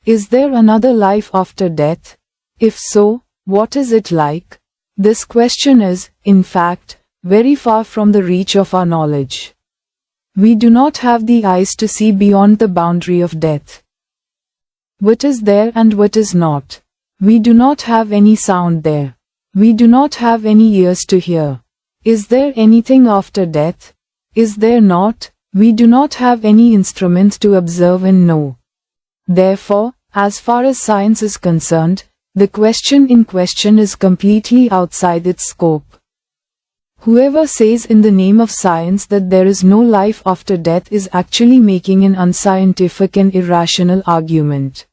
Is there another life after death? If so, what is it like? This question is, in fact, very far from the reach of our knowledge. We do not have the eyes to see beyond the boundary of death. What is there and what is not? We do not have any sound there. We do not have any ears to hear. Is there anything after death? Is there not? We do not have any instrument to observe and know. Therefore, as far as science is concerned, the question in question is completely outside its scope. Whoever says in the name of science that there is no life after death is actually making an unscientific and irrational argument.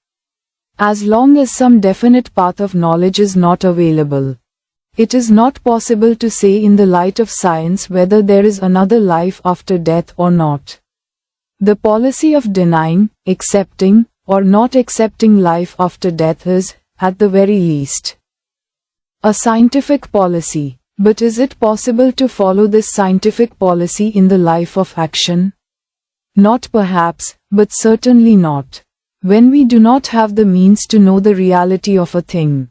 As long as some definite path of knowledge is not available, it is not possible to say in the light of science whether there is another life after death or not. The policy of denying, accepting, or not accepting life after death is, at the very least, a scientific policy. But is it possible to follow this scientific policy in the life of action? Not perhaps, but certainly not. When we do not have the means to know the reality of a thing,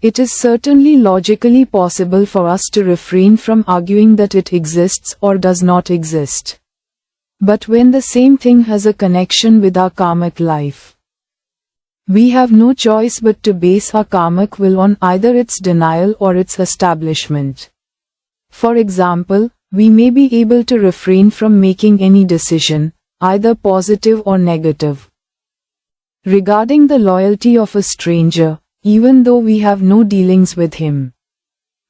it is certainly logically possible for us to refrain from arguing that it exists or does not exist. But when the same thing has a connection with our karmic life, we have no choice but to base our karmic will on either its denial or its establishment. For example, we may be able to refrain from making any decision, either positive or negative, regarding the loyalty of a stranger, even though we have no dealings with him.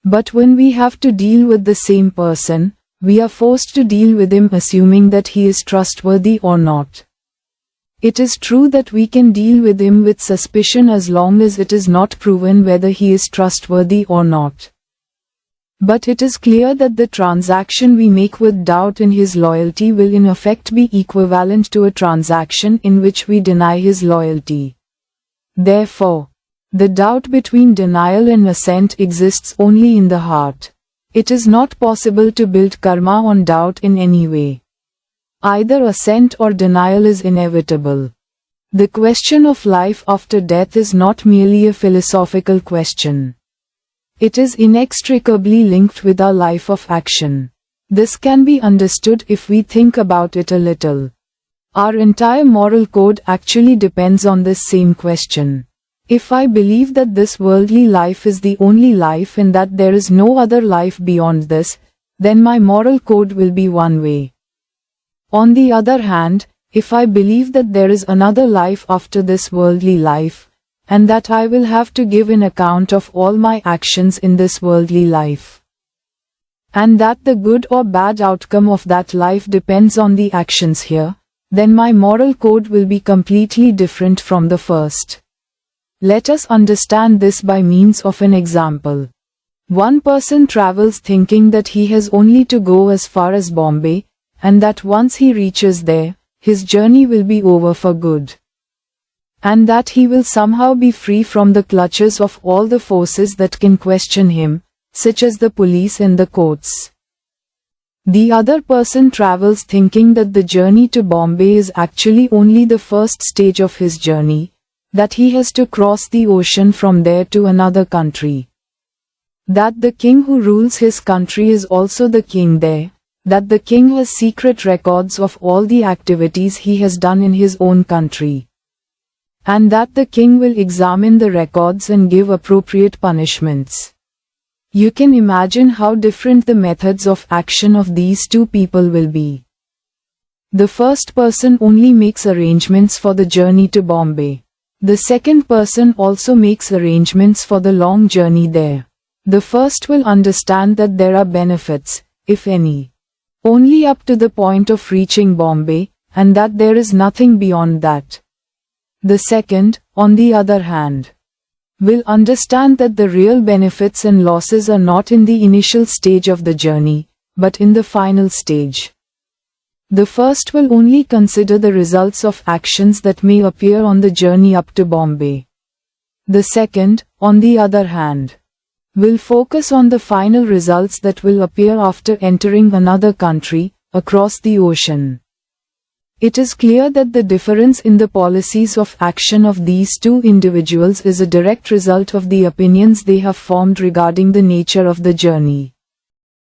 But when we have to deal with the same person, we are forced to deal with him assuming that he is trustworthy or not. It is true that we can deal with him with suspicion as long as it is not proven whether he is trustworthy or not. But it is clear that the transaction we make with doubt in his loyalty will in effect be equivalent to a transaction in which we deny his loyalty. Therefore, the doubt between denial and assent exists only in the heart. It is not possible to build karma on doubt in any way. Either assent or denial is inevitable. The question of life after death is not merely a philosophical question. It is inextricably linked with our life of action. This can be understood if we think about it a little. Our entire moral code actually depends on this same question. If I believe that this worldly life is the only life and that there is no other life beyond this, then my moral code will be one way. On the other hand, if I believe that there is another life after this worldly life, and that I will have to give an account of all my actions in this worldly life, and that the good or bad outcome of that life depends on the actions here, then my moral code will be completely different from the first. Let us understand this by means of an example. One person travels thinking that he has only to go as far as Bombay, and that once he reaches there, his journey will be over for good, and that he will somehow be free from the clutches of all the forces that can question him, such as the police and the courts. The other person travels thinking that the journey to Bombay is actually only the first stage of his journey, that he has to cross the ocean from there to another country, that the king who rules his country is also the king there, that the king has secret records of all the activities he has done in his own country, and that the king will examine the records and give appropriate punishments. You can imagine how different the methods of action of these two people will be. The first person only makes arrangements for the journey to Bombay. The second person also makes arrangements for the long journey there. The first will understand that there are benefits, if any, only up to the point of reaching Bombay, and that there is nothing beyond that. The second, on the other hand, will understand that the real benefits and losses are not in the initial stage of the journey, but in the final stage. The first will only consider the results of actions that may appear on the journey up to Bombay. The second, on the other hand, will focus on the final results that will appear after entering another country, across the ocean. It is clear that the difference in the policies of action of these two individuals is a direct result of the opinions they have formed regarding the nature of the journey.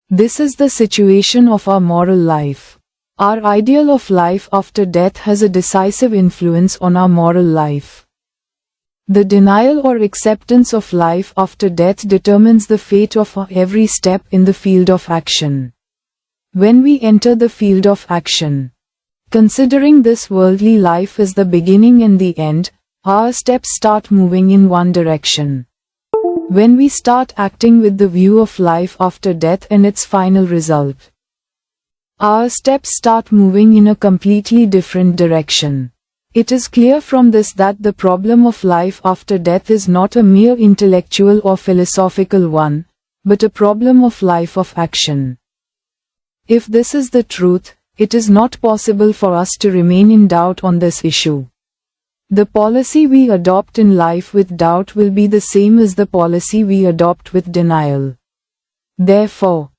This is the situation of our moral life. Our ideal of life after death has a decisive influence on our moral life. The denial or acceptance of life after death determines the fate of our every step in the field of action. When we enter the field of action, considering this worldly life as the beginning and the end, our steps start moving in one direction. When we start acting with the view of life after death and its final result, our steps start moving in a completely different direction. It is clear from this that the problem of life after death is not a mere intellectual or philosophical one, but a problem of life of action. If this is the truth, it is not possible for us to remain in doubt on this issue. The policy we adopt in life with doubt will be the same as the policy we adopt with denial. Therefore,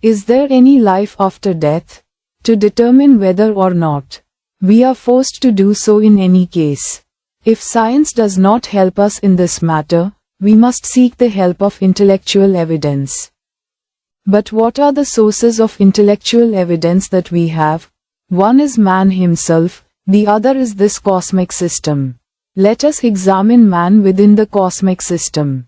is there any life after death? To determine whether or not, we are forced to do so in any case. If science does not help us in this matter, we must seek the help of intellectual evidence. But what are the sources of intellectual evidence that we have? One is man himself, the other is this cosmic system. Let us examine man within the cosmic system.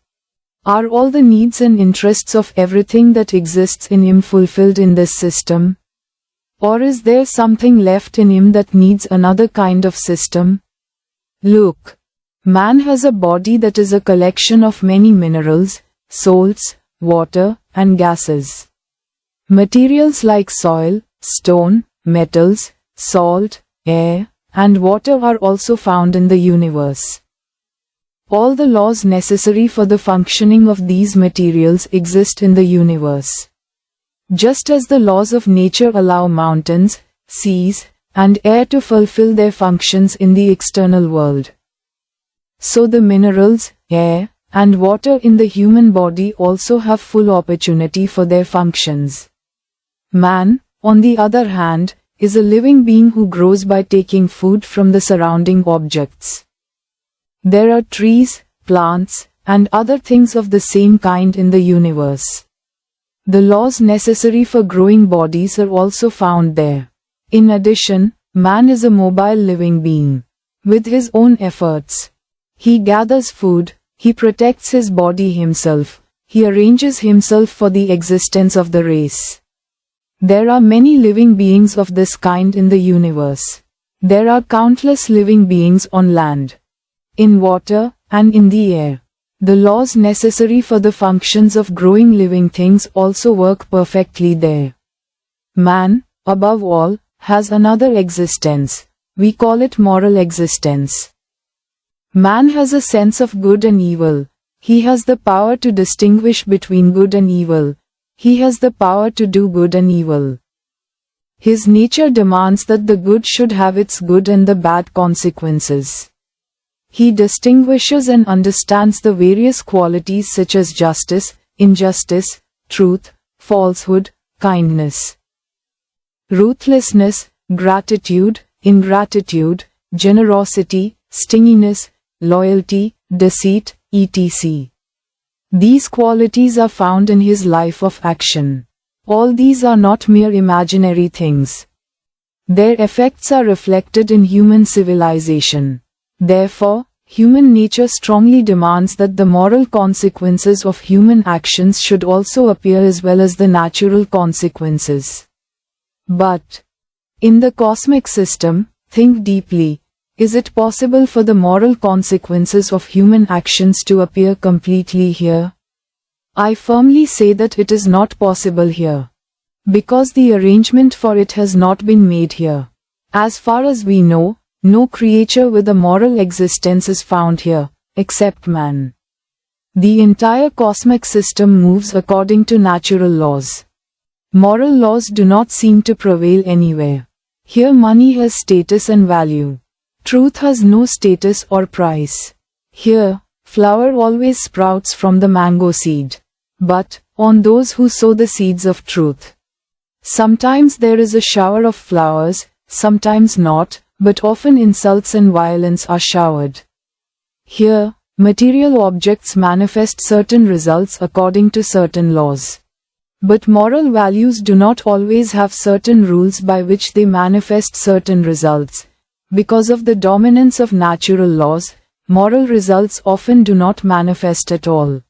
Are all the needs and interests of everything that exists in him fulfilled in this system? Or is there something left in him that needs another kind of system? Look. Man has a body that is a collection of many minerals, salts, water, and gases. Materials like soil, stone, metals, salt, air, and water are also found in the universe. All the laws necessary for the functioning of these materials exist in the universe. Just as the laws of nature allow mountains, seas, and air to fulfill their functions in the external world, so the minerals, air, and water in the human body also have full opportunity for their functions. Man, on the other hand, is a living being who grows by taking food from the surrounding objects. There are trees, plants, and other things of the same kind in the universe. The laws necessary for growing bodies are also found there. In addition, man is a mobile living being. With his own efforts, he gathers food, he protects his body himself, he arranges himself for the existence of the race. There are many living beings of this kind in the universe. There are countless living beings on land, in water, and in the air. The laws necessary for the functions of growing living things also work perfectly there. Man, above all, has another existence. We call it moral existence. Man has a sense of good and evil. He has the power to distinguish between good and evil. He has the power to do good and evil. His nature demands that the good should have its good and the bad consequences. He distinguishes and understands the various qualities such as justice, injustice, truth, falsehood, kindness, ruthlessness, gratitude, ingratitude, generosity, stinginess, loyalty, deceit, etc. These qualities are found in his life of action. All these are not mere imaginary things. Their effects are reflected in human civilization. Therefore, human nature strongly demands that the moral consequences of human actions should also appear as well as the natural consequences. But, in the cosmic system, think deeply. Is it possible for the moral consequences of human actions to appear completely here? I firmly say that it is not possible here, because the arrangement for it has not been made here. As far as we know, no creature with a moral existence is found here, except man. The entire cosmic system moves according to natural laws. Moral laws do not seem to prevail anywhere. Here money has status and value. Truth has no status or price. Here, flower always sprouts from the mango seed. But, on those who sow the seeds of truth, sometimes there is a shower of flowers, sometimes not, but often insults and violence are showered. Here, material objects manifest certain results according to certain laws. But moral values do not always have certain rules by which they manifest certain results. Because of the dominance of natural laws, moral results often do not manifest at all.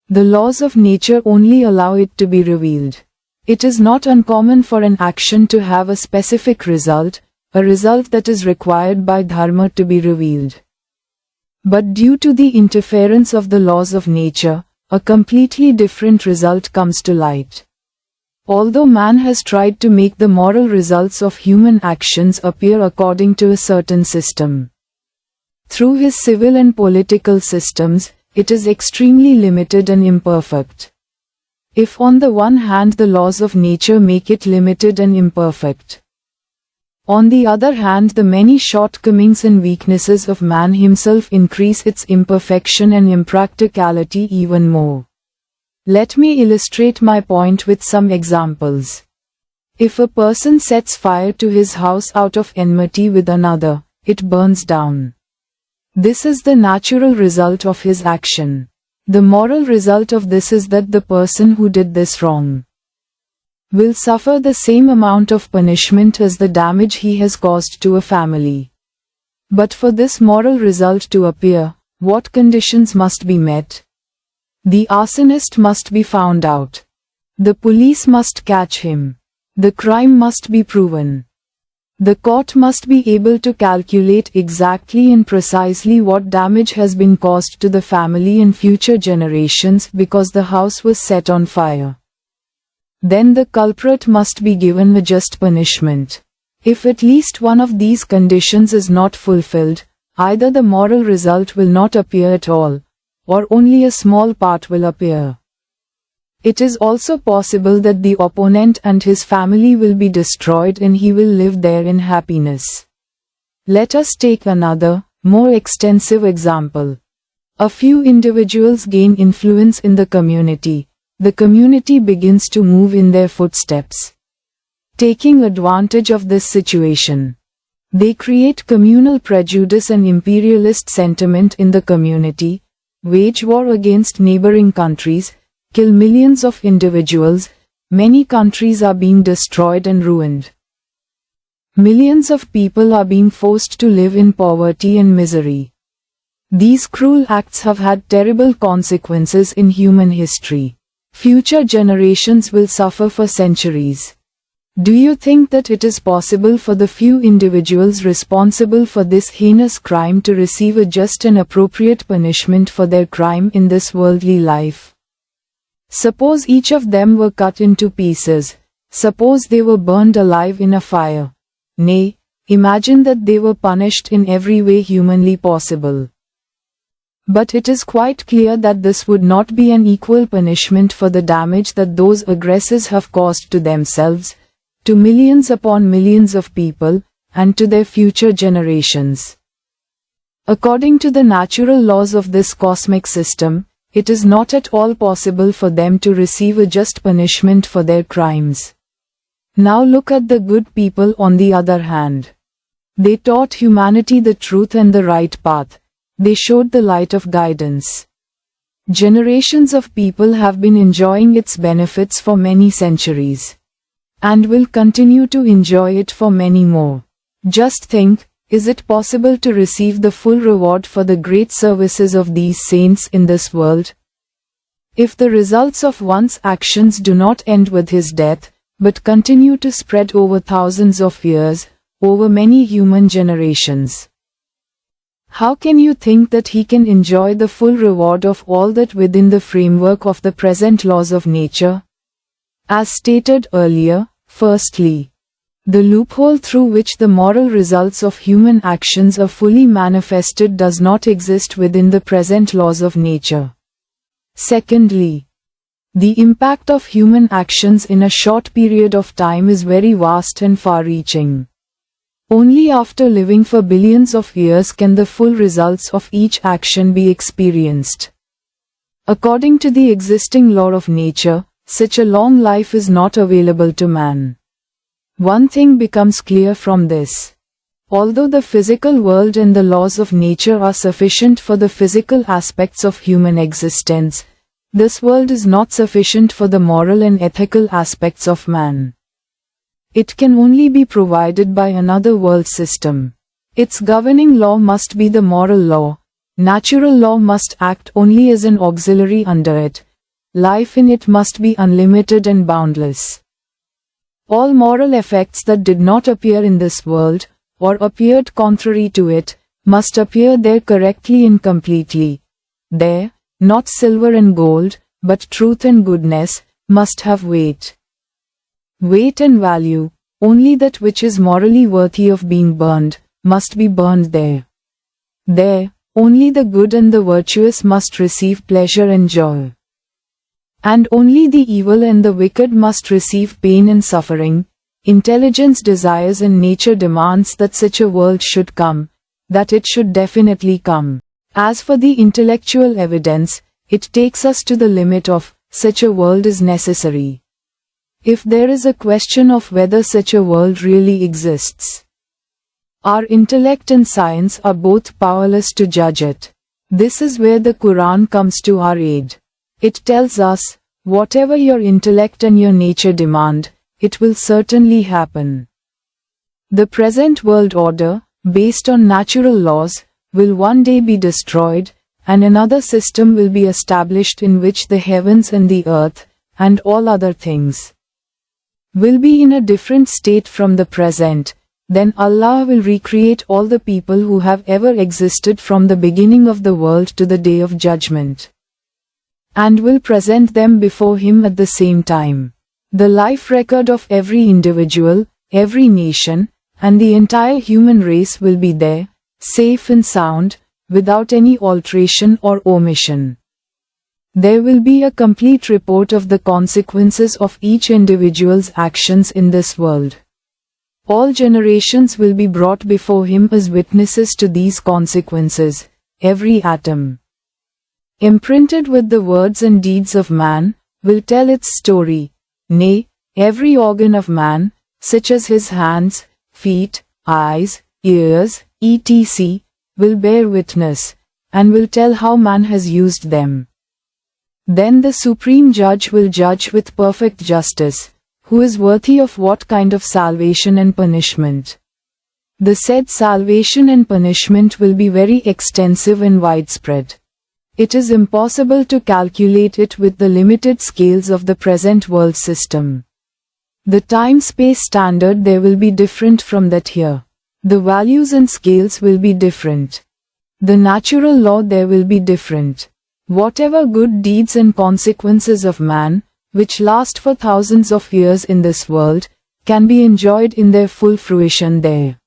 The laws of nature only allow it to be revealed. It is not uncommon for an action to have a specific result, a result that is required by dharma to be revealed. But due to the interference of the laws of nature, a completely different result comes to light. Although man has tried to make the moral results of human actions appear according to a certain system, through his civil and political systems, it is extremely limited and imperfect. If on the one hand the laws of nature make it limited and imperfect, on the other hand the many shortcomings and weaknesses of man himself increase its imperfection and impracticality even more. Let me illustrate my point with some examples. If a person sets fire to his house out of enmity with another, it burns down. This is the natural result of his action. The moral result of this is that the person who did this wrong will suffer the same amount of punishment as the damage he has caused to a family. But for this moral result to appear, what conditions must be met? The arsonist must be found out. The police must catch him. The crime must be proven. The court must be able to calculate exactly and precisely what damage has been caused to the family and future generations because the house was set on fire. Then the culprit must be given a just punishment. If at least one of these conditions is not fulfilled, either the moral result will not appear at all, or only a small part will appear. It is also possible that the opponent and his family will be destroyed and he will live there in happiness. Let us take another, more extensive example. A few individuals gain influence in the community. The community begins to move in their footsteps. Taking advantage of this situation, they create communal prejudice and imperialist sentiment in the community, wage war against neighboring countries, kill millions of individuals, many countries are being destroyed and ruined. Millions of people are being forced to live in poverty and misery. These cruel acts have had terrible consequences in human history. Future generations will suffer for centuries. Do you think that it is possible for the few individuals responsible for this heinous crime to receive a just and appropriate punishment for their crime in this worldly life? Suppose each of them were cut into pieces. Suppose they were burned alive in a fire. Nay, imagine that they were punished in every way humanly possible. But it is quite clear that this would not be an equal punishment for the damage that those aggressors have caused to themselves, to millions upon millions of people, and to their future generations. According to the natural laws of this cosmic system, it is not at all possible for them to receive a just punishment for their crimes. Now look at the good people on the other hand. They taught humanity the truth and the right path. They showed the light of guidance. Generations of people have been enjoying its benefits for many centuries, and will continue to enjoy it for many more. Just think, is it possible to receive the full reward for the great services of these saints in this world? If the results of one's actions do not end with his death, but continue to spread over thousands of years, over many human generations, how can you think that he can enjoy the full reward of all that within the framework of the present laws of nature? As stated earlier, firstly, the loophole through which the moral results of human actions are fully manifested does not exist within the present laws of nature. Secondly, the impact of human actions in a short period of time is very vast and far-reaching. Only after living for billions of years can the full results of each action be experienced. According to the existing law of nature, such a long life is not available to man. One thing becomes clear from this. Although the physical world and the laws of nature are sufficient for the physical aspects of human existence, this world is not sufficient for the moral and ethical aspects of man. It can only be provided by another world system. Its governing law must be the moral law. Natural law must act only as an auxiliary under it. Life in it must be unlimited and boundless. All moral effects that did not appear in this world, or appeared contrary to it, must appear there correctly and completely. There, not silver and gold, but truth and goodness, must have weight. Weight and value, only that which is morally worthy of being burned, must be burned there. There, only the good and the virtuous must receive pleasure and joy. And only the evil and the wicked must receive pain and suffering. Intelligence desires and nature demands that such a world should come, that it should definitely come. As for the intellectual evidence, it takes us to the limit of, such a world is necessary. If there is a question of whether such a world really exists, our intellect and science are both powerless to judge it. This is where the Quran comes to our aid. It tells us, whatever your intellect and your nature demand, it will certainly happen. The present world order, based on natural laws, will one day be destroyed, and another system will be established in which the heavens and the earth, and all other things, will be in a different state from the present. Then Allah will recreate all the people who have ever existed from the beginning of the world to the day of judgment, and will present them before Him at the same time. The life record of every individual, every nation, and the entire human race will be there, safe and sound, without any alteration or omission. There will be a complete report of the consequences of each individual's actions in this world. All generations will be brought before Him as witnesses to these consequences, every atom, imprinted with the words and deeds of man, will tell its story. Nay, every organ of man, such as his hands, feet, eyes, ears, etc., will bear witness, and will tell how man has used them. Then the Supreme Judge will judge with perfect justice, who is worthy of what kind of salvation and punishment. The said salvation and punishment will be very extensive and widespread. It is impossible to calculate it with the limited scales of the present world system. The time-space standard there will be different from that here. The values and scales will be different. The natural law there will be different. Whatever good deeds and consequences of man, which last for thousands of years in this world, can be enjoyed in their full fruition there.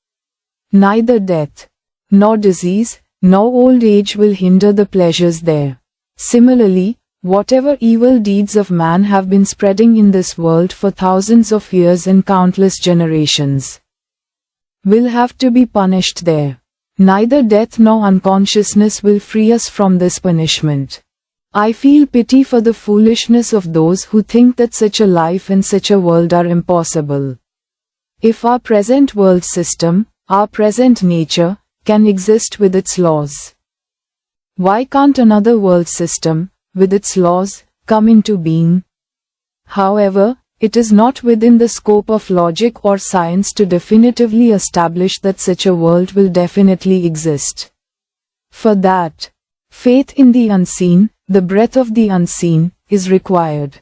Neither death, nor disease, nor old age will hinder the pleasures there. Similarly, whatever evil deeds of man have been spreading in this world for thousands of years and countless generations, will have to be punished there. Neither death nor unconsciousness will free us from this punishment. I feel pity for the foolishness of those who think that such a life and such a world are impossible. If our present world system, our present nature, can exist with its laws, why can't another world system, with its laws, come into being? However, it is not within the scope of logic or science to definitively establish that such a world will definitely exist. For that, faith in the unseen, the breath of the unseen, is required.